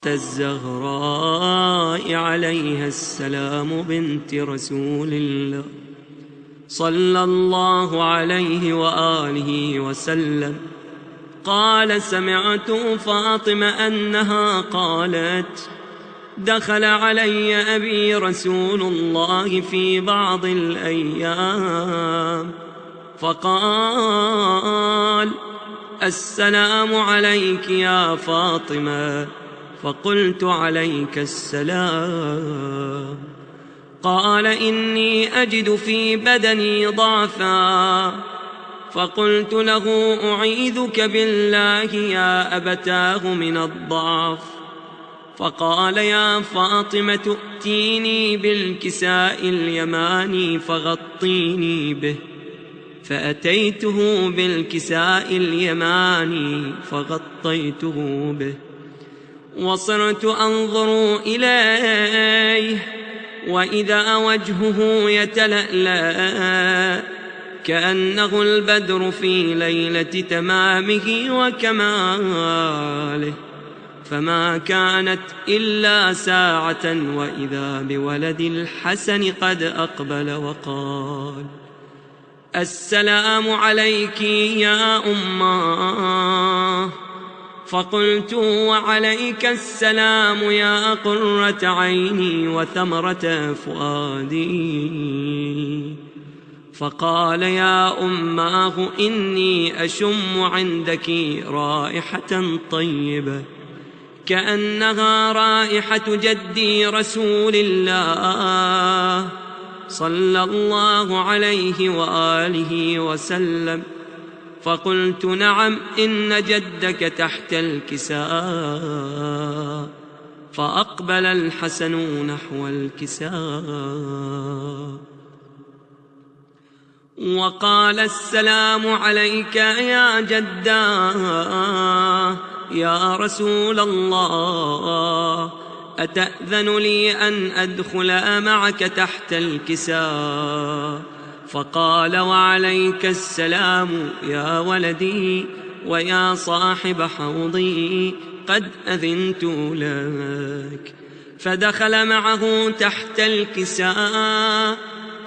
الزهراء عليها السلام بنت رسول الله صلى الله عليه وآله وسلم قال: سمعت فاطمة أنها قالت: دخل علي أبي رسول الله في بعض الأيام فقال: السلام عليك يا فاطمة. فقلت: عليك السلام. قال: إني أجد في بدني ضعفا. فقلت له: أعيذك بالله يا أبتاه من الضعف. فقال: يا فاطمة ائتيني بالكساء اليماني فغطيني به. فأتيته بالكساء اليماني فغطيته به، وصرت أنظر إليه وإذا وجهه يتلألأ كأنه البدر في ليلة تمامه وكماله، فما كانت إلا ساعة وإذا بولد الحسن قد أقبل وقال: السلام عليك يا أماه. فقلت: وعليك السلام يا قرة عيني وثمرة فؤادي. فقال: يا أماه إني أشم عندك رائحة طيبة كأنها رائحة جدي رسول الله صلى الله عليه وآله وسلم. فقلت: نعم، إن جدك تحت الكساء. فأقبل الحسن نحو الكساء وقال: السلام عليك يا جداه يا رسول الله، أتأذن لي أن أدخل معك تحت الكساء؟ فقال: وعليك السلام يا ولدي ويا صاحب حوضي، قد أذنت لك. فدخل معه تحت الكساء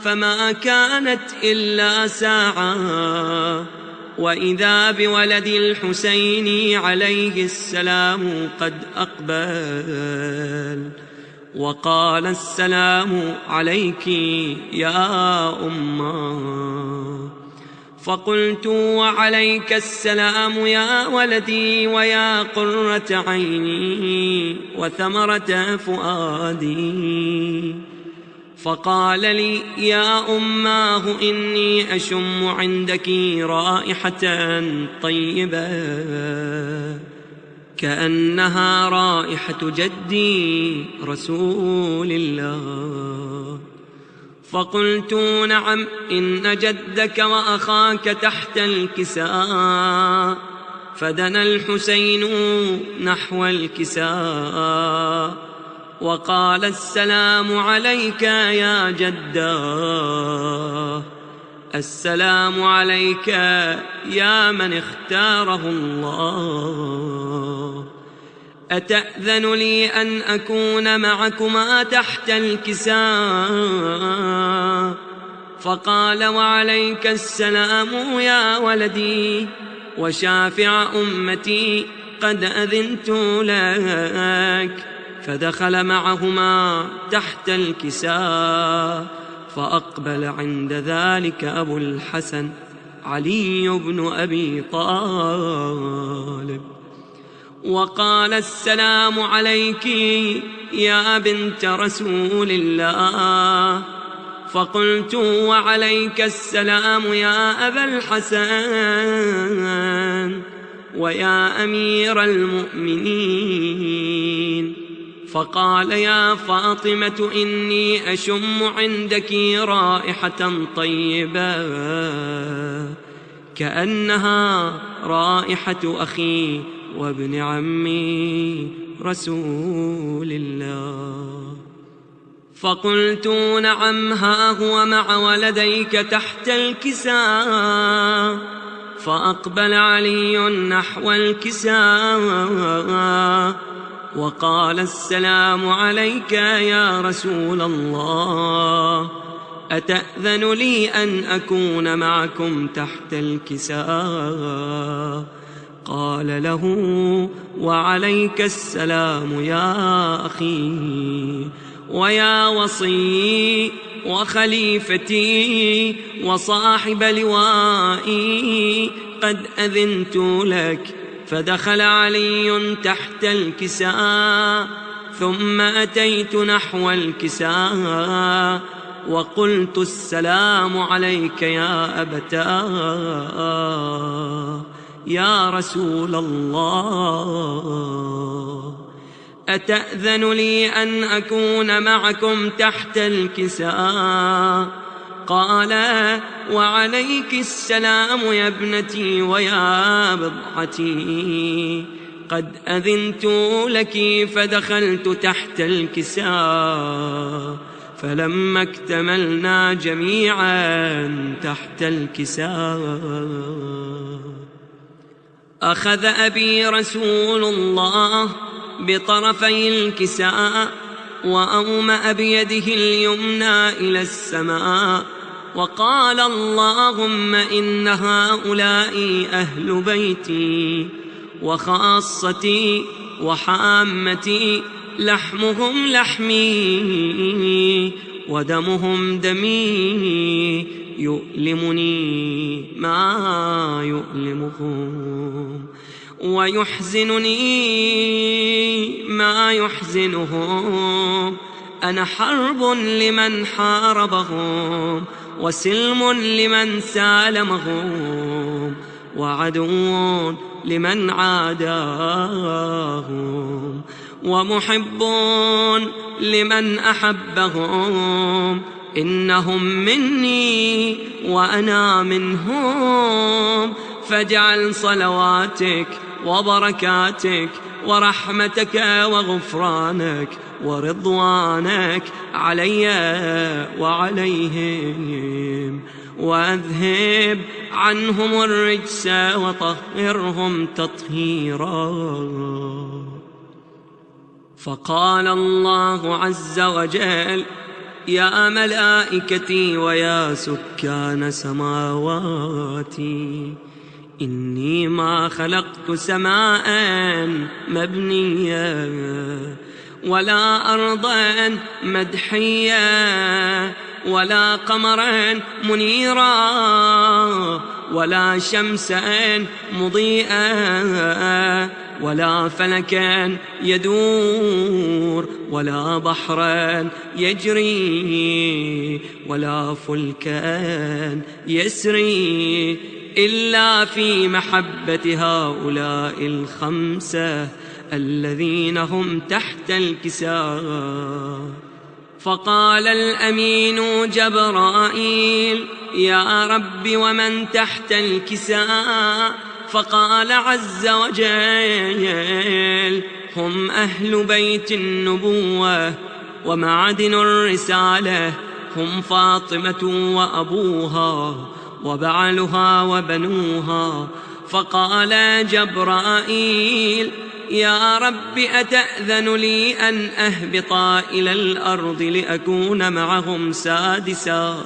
فما كانت إلا ساعة وإذا بولد الحسين عليه السلام قد أقبل وقال: السلام عليك يا أماه. فقلت: وعليك السلام يا ولدي ويا قرة عيني وثمرة فؤادي. فقال لي: يا أماه إني أشم عندك رائحة طيبة كأنها رائحة جدي رسول الله. فقلت: نعم، إن جدك وأخاك تحت الكساء. فدنا الحسين نحو الكساء وقال: السلام عليك يا جداه. السلام عليك يا من اختاره الله. أتأذن لي أن أكون معكما تحت الكساء؟ فقال: وعليك السلام يا ولدي وشافع أمتي، قد أذنت لك. فدخل معهما تحت الكساء فأقبل عند ذلك أبو الحسن علي بن أبي طالب وقال: السلام عليك يا بنت رسول الله. فقلت: وعليك السلام يا أبا الحسن ويا أمير المؤمنين. فقال: يا فاطمة إني أشم عندك رائحة طيبة كأنها رائحة أخي وابن عمي رسول الله. فقلت: نعم، ها هو مع ولديك تحت الكساء. فأقبل علي نحو الكساء وقال السلام عليك يا رسول الله، أتأذن لي أن أكون معكم تحت الكساء؟ قال له وعليك السلام يا أخي ويا وصي وخليفتي وصاحب لوائي، قد أذنت لك. فدخل علي تحت الكساء، ثم أتيت نحو الكساء وقلت السلام عليك يا أبتاه يا رسول الله، أتأذن لي أن أكون معكم تحت الكساء؟ قال وعليك السلام يا ابنتي ويا بضعتي، قد أذنت لك. فدخلت تحت الكساء، فلما اكتملنا جميعا تحت الكساء أخذ أبي رسول الله بطرفي الكساء وأومأ بيده اليمنى إلى السماء وقال اللهم إن هؤلاء أهل بيتي وخاصتي وحامتي، لحمهم لحمي ودمهم دمي، يؤلمني ما يؤلمهم ويحزنني ما يحزنهم. أنا حرب لمن حاربهم وسلم لمن سالمهم وعدو لمن عاداهم ومحب لمن أحبهم. إنهم مني وأنا منهم، فاجعل صلواتك وبركاتك ورحمتك وغفرانك ورضوانك علي وعليهم، وأذهب عنهم الرجس وطهرهم تطهيرا. فقال الله عز وجل يا ملائكتي ويا سكان سماواتي، إني ما خلقت سماء مبنية ولا أرضا مدحية ولا قمرا منيرا ولا شمسا مضيئا ولا فلكا يدور ولا بحرا يجري ولا فلكا يسري إلا في محبة هؤلاء الخمسة الذين هم تحت الكساء. فقال الأمين جبرائيل يا رب ومن تحت الكساء؟ فقال عز وجل هم أهل بيت النبوة ومعدن الرسالة، هم فاطمة وأبوها وبعلها وبنوها. فقال جبرائيل يا رب أتأذن لي أن أهبط إلى الأرض لأكون معهم سادسا؟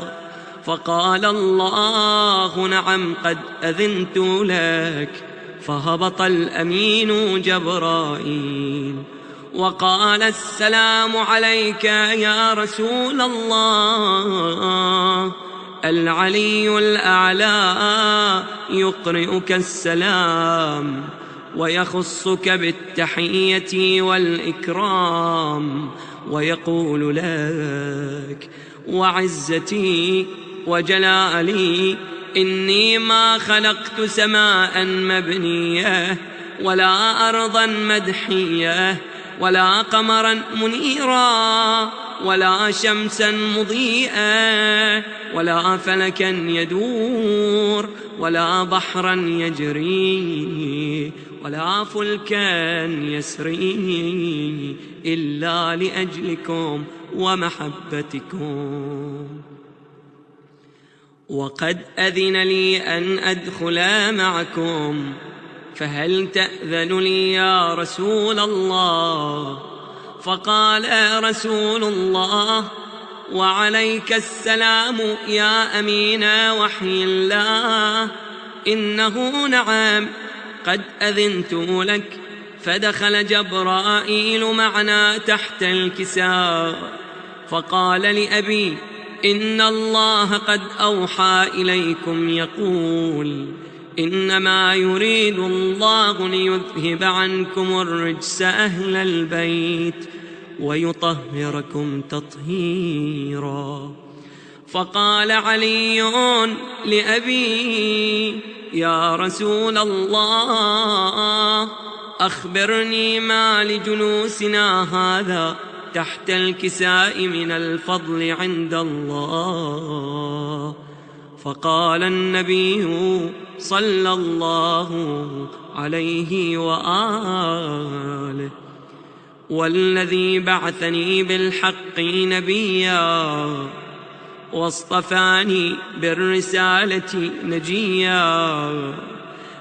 فقال الله نعم قد أذنت لك. فهبط الأمين جبرائيل وقال السلام عليك يا رسول الله، العلي الأعلى يقرئك السلام ويخصك بالتحية والإكرام ويقول لك وعزتي وجلالي إني ما خلقت سماء مبنية ولا أرضا مدحية ولا قمرا منيرا ولا شمسا مضيئة ولا فلكا يدور ولا بحرا يجري ولا فلكا يسري إلا لأجلكم ومحبتكم. وقد أذن لي أن أدخل معكم، فهل تأذن لي يا رسول الله؟ فقال رسول الله: وعليك السلام يا أمين وحي الله، إنه نعم قد أذنت لك. فدخل جبرائيل معنا تحت الكساء، فقال لأبي: إن الله قد أوحى إليكم يقول: إنما يريد الله ليذهب عنكم الرجس أهل البيت ويطهركم تطهيرا. فقال علي لأبي: يا رسول الله، أخبرني ما لجلوسنا هذا تحت الكساء من الفضل عند الله. فقال النبي صلى الله عليه وآله: والذي بعثني بالحق نبيا واصطفاني بالرسالة نجيا،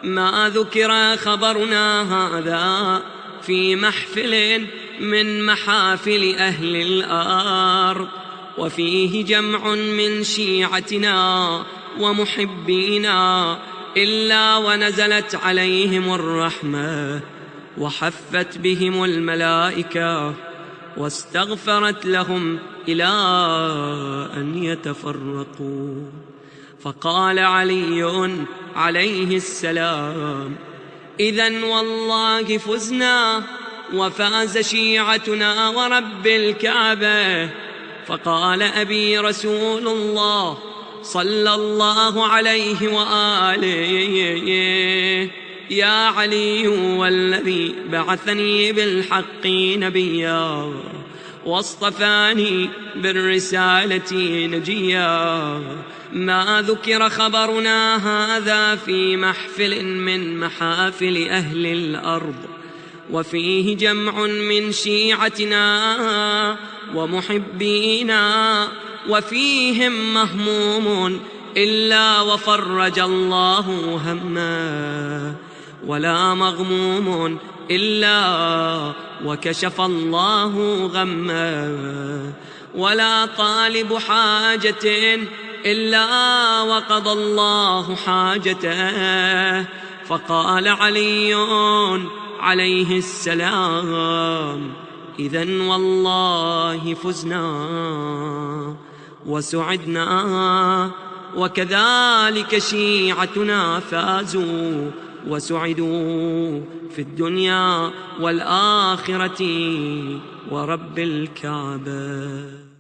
ما ذكر خبرنا هذا في محفل من محافل أهل الأرض، وفيه جمع من شيعتنا ومحبينا، إلا ونزلت عليهم الرحمة وحفت بهم الملائكة واستغفرت لهم إلى أن يتفرقوا. فقال علي عليه السلام: إذن والله فزنا وفاز شيعتنا ورب الكعبة. فقال أبي: رسول الله صلى الله عليه وآله: يا علي، والذي بعثني بالحق نبيا واصطفاني بالرسالة نجيا، ما ذكر خبرنا هذا في محفل من محافل أهل الأرض، وفيه جمع من شيعتنا ومحبينا، وفيهم مهموم إلا وفرج الله همه، ولا مغموم إلا وكشف الله غمه، ولا طالب حاجة إلا وقضى الله حاجته. فقال علي عليه السلام: إذن والله فزنا وسعدنا، وكذلك شيعتنا فازوا وسعدوا في الدنيا والآخرة ورب الكعبة.